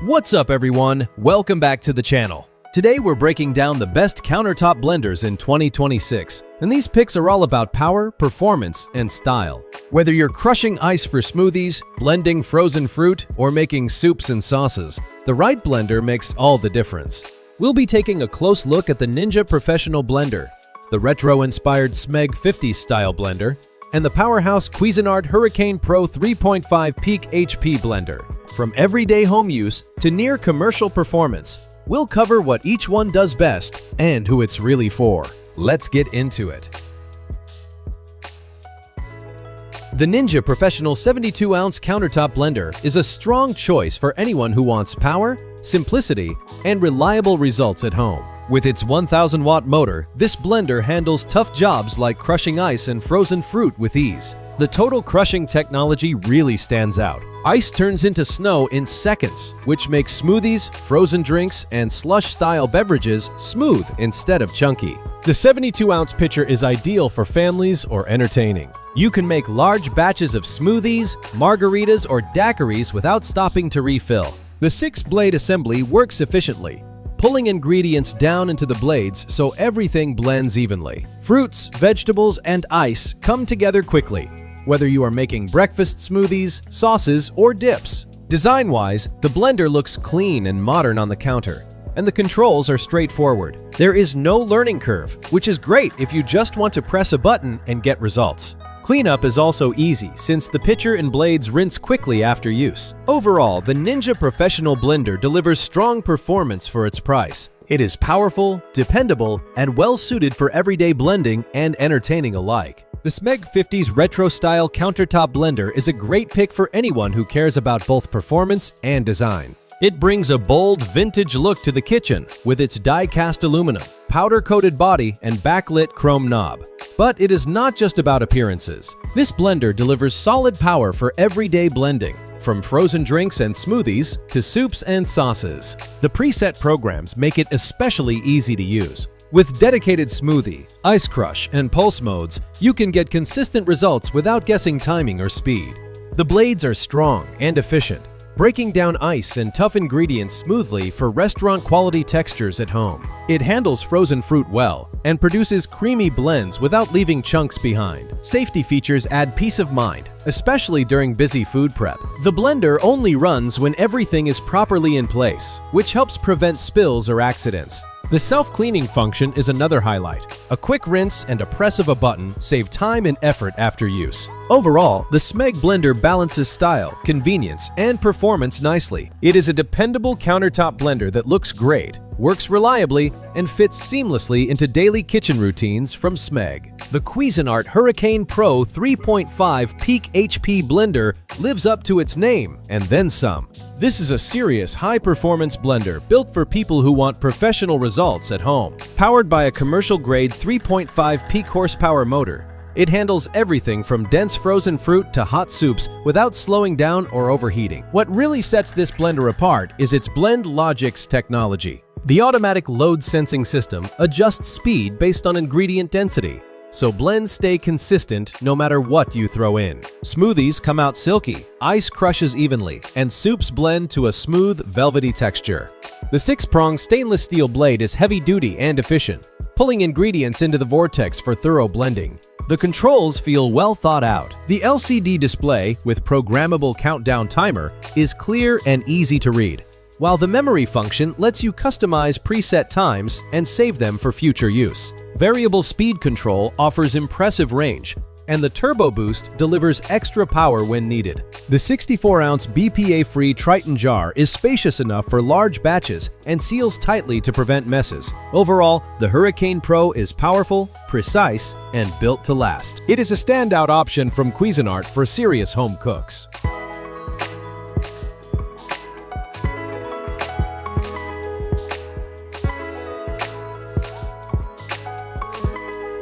What's up everyone? Welcome back to the channel. Today we're breaking down the best countertop blenders in 2026, and these picks are all about power, performance, and style. Whether you're crushing ice for smoothies, blending frozen fruit, or making soups and sauces, the right blender makes all the difference. We'll be taking a close look at the Ninja Professional Blender, the retro-inspired SMEG 50 style blender, and the powerhouse Cuisinart Hurricane Pro 3.5 peak HP blender. From everyday home use to near commercial performance, we'll cover what each one does best and who it's really for. Let's get into it. The Ninja Professional 72-ounce countertop blender is a strong choice for anyone who wants power, simplicity, and reliable results at home. With its 1,000-watt motor, this blender handles tough jobs like crushing ice and frozen fruit with ease. The total crushing technology really stands out. Ice turns into snow in seconds, which makes smoothies, frozen drinks, and slush-style beverages smooth instead of chunky. The 72-ounce pitcher is ideal for families or entertaining. You can make large batches of smoothies, margaritas, or daiquiris without stopping to refill. The 6-blade assembly works efficiently, pulling ingredients down into the blades so everything blends evenly. Fruits, vegetables, and ice come together quickly, whether you are making breakfast smoothies, sauces, or dips. Design-wise, the blender looks clean and modern on the counter, and the controls are straightforward. There is no learning curve, which is great if you just want to press a button and get results. Cleanup is also easy since the pitcher and blades rinse quickly after use. Overall, the Ninja Professional Blender delivers strong performance for its price. It is powerful, dependable, and well-suited for everyday blending and entertaining alike. The SMEG 50's retro-style countertop blender is a great pick for anyone who cares about both performance and design. It brings a bold, vintage look to the kitchen with its die-cast aluminum, powder-coated body, and backlit chrome knob. But it is not just about appearances. This blender delivers solid power for everyday blending, from frozen drinks and smoothies to soups and sauces. The preset programs make it especially easy to use. With dedicated smoothie, ice crush, and pulse modes, you can get consistent results without guessing timing or speed. The blades are strong and efficient, breaking down ice and tough ingredients smoothly for restaurant-quality textures at home. It handles frozen fruit well and produces creamy blends without leaving chunks behind. Safety features add peace of mind, especially during busy food prep. The blender only runs when everything is properly in place, which helps prevent spills or accidents. The self-cleaning function is another highlight. A quick rinse and a press of a button save time and effort after use. Overall, the SMEG blender balances style, convenience, and performance nicely. It is a dependable countertop blender that looks great, works reliably, and fits seamlessly into daily kitchen routines from SMEG. The Cuisinart Hurricane Pro 3.5 peak HP blender lives up to its name and then some. This is a serious high-performance blender built for people who want professional results at home. Powered by a commercial-grade 3.5 peak horsepower motor, it handles everything from dense frozen fruit to hot soups without slowing down or overheating. What really sets this blender apart is its BlendLogix technology. The automatic load sensing system adjusts speed based on ingredient density, so blends stay consistent no matter what you throw in. Smoothies come out silky, ice crushes evenly, and soups blend to a smooth, velvety texture. The 6-prong stainless steel blade is heavy-duty and efficient, pulling ingredients into the vortex for thorough blending. The controls feel well thought out. The LCD display, with programmable countdown timer, is clear and easy to read, while the memory function lets you customize preset times and save them for future use. Variable speed control offers impressive range, and the Turbo Boost delivers extra power when needed. The 64-ounce BPA-free Triton jar is spacious enough for large batches and seals tightly to prevent messes. Overall, the Hurricane Pro is powerful, precise, and built to last. It is a standout option from Cuisinart for serious home cooks.